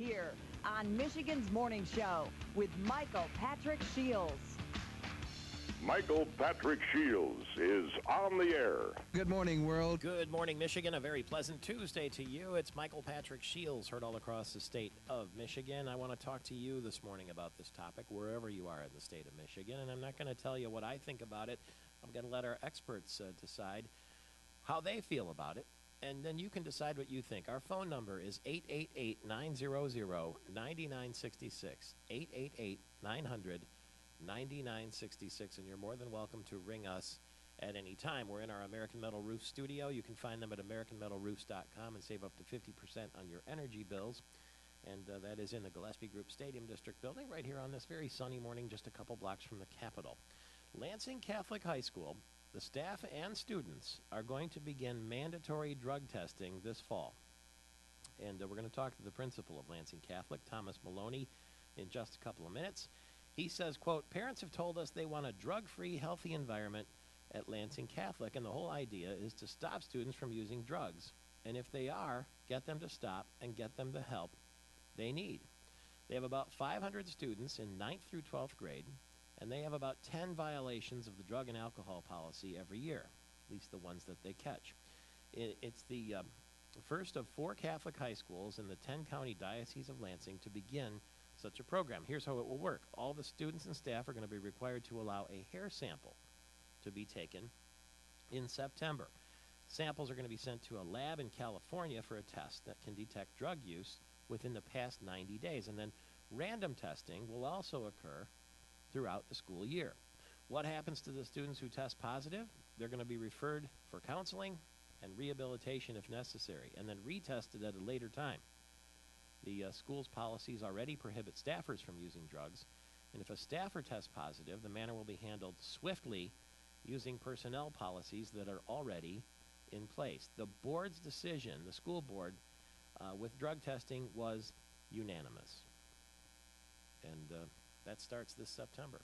here on Michigan's Morning Show with Michael Patrick Shields. Michael Patrick Shields is on the air. Good morning, world. Good morning, Michigan. A very pleasant Tuesday to you. It's Michael Patrick Shields, heard all across the state of Michigan. I want to talk to you this morning about this topic, wherever you are in the state of Michigan. And I'm not going to tell you what I think about it. I'm going to let our experts decide how they feel about it. And then you can decide what you think. Our phone number is 888-900-9966, 888-900-9966, and you're more than welcome to ring us at any time. We're in our American Metal Roof studio. You can find them at AmericanMetalRoofs.com and save up to 50% on your energy bills. And that is in the Gillespie Group Stadium District building right here on this very sunny morning, just a couple blocks from the Capitol. Lansing Catholic High School, the staff and students are going to begin mandatory drug testing this fall. And we're going to talk to the principal of Lansing Catholic, Thomas Maloney, in just a couple of minutes. He says, quote, "Parents have told us they want a drug-free, healthy environment at Lansing Catholic, and the whole idea is to stop students from using drugs. And if they are, get them to stop and get them the help they need." They have about 500 students in 9th through 12th grade, and they have about 10 violations of the drug and alcohol policy every year, at least the ones that they catch. It's the first of 4 Catholic high schools in the 10-county Diocese of Lansing to begin such a program. Here's how it will work. All the students and staff are going to be required to allow a hair sample to be taken in September. Samples are going to be sent to a lab in California for a test that can detect drug use within the past 90 days. And then random testing will also occur throughout the school year. What happens to the students who test positive? They're going to be referred for counseling and rehabilitation if necessary, and then retested at a later time. The school's policies already prohibit staffers from using drugs, and if a staffer tests positive, the matter will be handled swiftly using personnel policies that are already in place. The board's decision, the school board, with drug testing was unanimous. And that starts this September.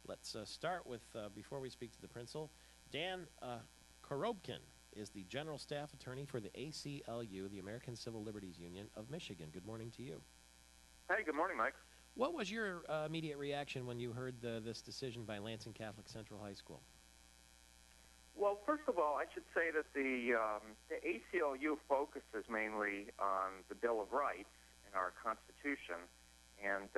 Let's start with, before we speak to the principal, Dan Korobkin is the General Staff Attorney for the ACLU, the American Civil Liberties Union of Michigan. Good morning to you. Hey, good morning, Mike. What was your immediate reaction when you heard this decision by Lansing Catholic Central High School? Well, first of all, I should say that the ACLU focuses mainly on the Bill of Rights in our Constitution. And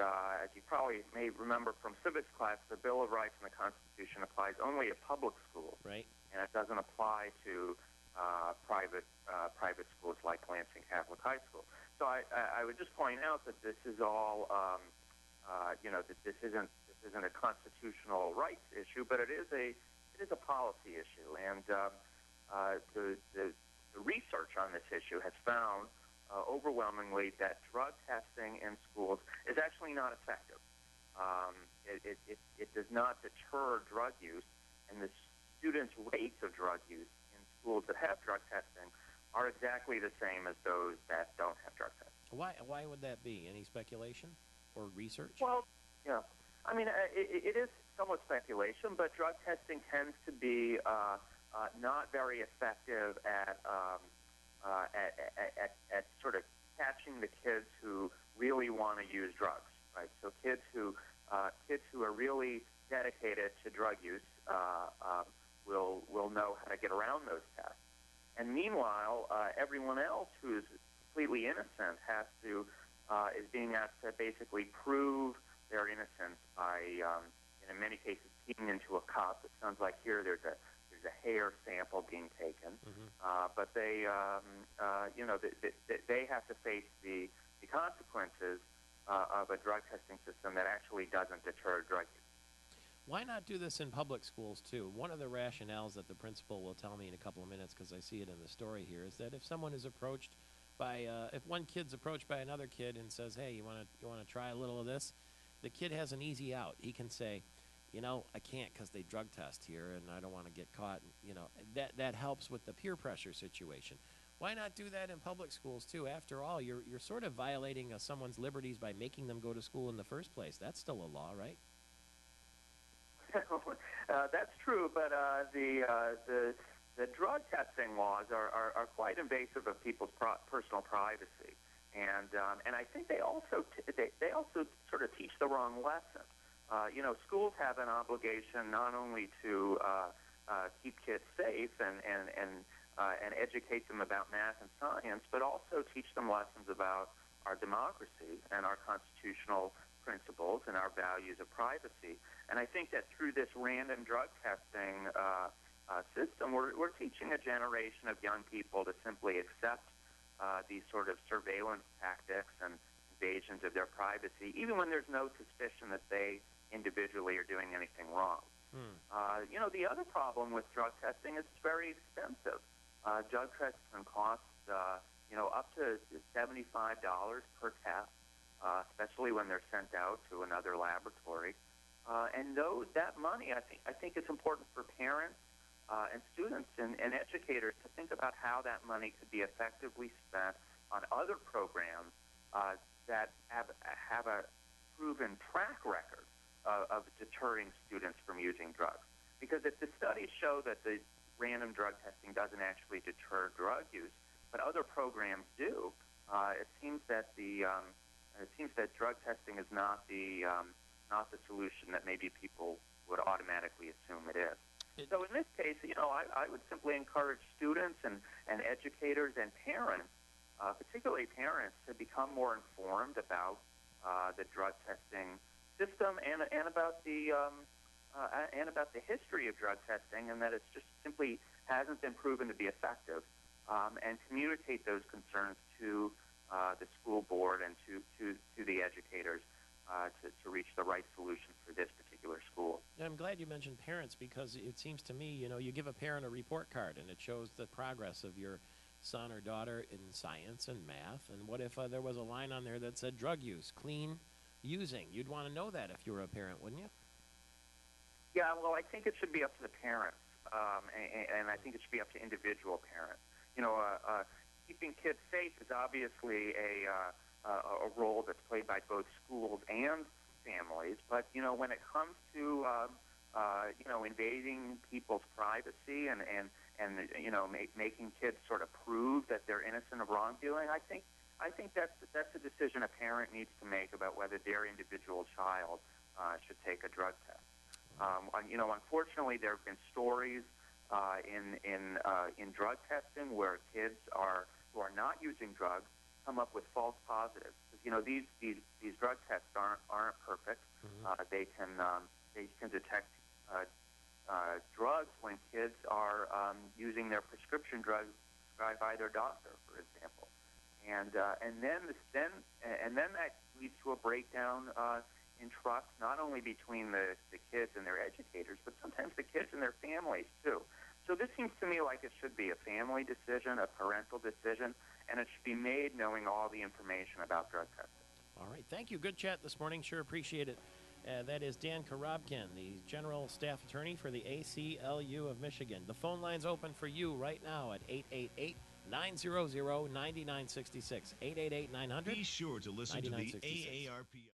as you probably may remember from civics class, the Bill of Rights and the Constitution applies only to public schools. Right. And it doesn't apply to private schools like Lansing Catholic High School. So I would just point out that this is all, that this isn't a constitutional rights issue, but it is a policy issue. And the research on this issue has found overwhelmingly that drug testing in schools is actually not effective. It does not deter drug use, and the students' rates of drug use in schools that have drug testing are exactly the same as those that don't have drug testing. Why would that be? Any speculation or research? Well, yeah. I mean, it is somewhat speculation, but drug testing tends to be not very effective at sort of catching the kids who really want to use drugs, right? So kids who are really dedicated to drug use will know how to get around those tests. And meanwhile, everyone else who's completely innocent is being asked to basically prove their innocence by, in many cases, peeing into a cup. It sounds like here there's a hair sample being taken, but they have to face the consequences of a drug testing system that actually doesn't deter drug use. Why not do this in public schools, too? One of the rationales that the principal will tell me in a couple of minutes, because I see it in the story here, is that if someone is approached by, if one kid's approached by another kid and says, hey, you want to try a little of this, the kid has an easy out. He can say, I can't because they drug test here and I don't want to get caught. That helps with the peer pressure situation. Why not do that in public schools, too? After all, you're sort of violating someone's liberties by making them go to school in the first place. That's still a law, right? That's true, but the drug testing laws are quite invasive of people's personal privacy. And I think they also they also sort of teach the wrong lesson. Schools have an obligation not only to keep kids safe and educate them about math and science, but also teach them lessons about our democracy and our constitutional principles and our values of privacy. And I think that through this random drug testing system, we're teaching a generation of young people to simply accept these sort of surveillance tactics and invasions of their privacy, even when there's no suspicion that they individually are doing anything wrong. The other problem with drug testing is it's very expensive. Drug tests can cost, up to $75 per test, especially when they're sent out to another laboratory. And that money, I think it's important for parents and students and educators to think about how that money could be effectively spent on other programs that have a proven track record of deterring students from using drugs. Because if the studies show that the random drug testing doesn't actually deter drug use, but other programs do, it seems that drug testing is not the solution that maybe people would automatically assume it is. So in this case, I would simply encourage students and educators and parents, particularly parents, to become more informed about the drug testing system and about the history of drug testing, and that it just simply hasn't been proven to be effective, and communicate those concerns to the school board and to the educators to reach the right solution for this particular school. And I'm glad you mentioned parents, because it seems to me, you give a parent a report card and it shows the progress of your son or daughter in science and math. And what if there was a line on there that said drug use, clean using? You'd want to know that if you were a parent, wouldn't you? Yeah, well, I think it should be up to the parents, and I think it should be up to individual parents. Keeping kids safe is obviously a role that's played by both schools and families, but when it comes to invading people's privacy and making kids sort of prove that they're innocent of wrongdoing, I think that's a decision a parent needs to make about whether their individual child should take a drug test. Unfortunately, there have been stories in drug testing where kids who are not using drugs come up with false positives. These drug tests aren't perfect. They can detect drugs when kids are using their prescription drugs prescribed by their doctor, for example, and then that leads to a breakdown in trust, not only between the kids and their educators, but sometimes the kids and their families too. So this seems to me like it should be a family decision, a parental decision, and it should be made knowing all the information about drug testing. All right. Thank you. Good chat this morning. Sure appreciate it. That is Dan Korobkin, the General Staff Attorney for the ACLU of Michigan. The phone line's open for you right now at 888-900-9966. 888-900. Be sure to listen to the AARP.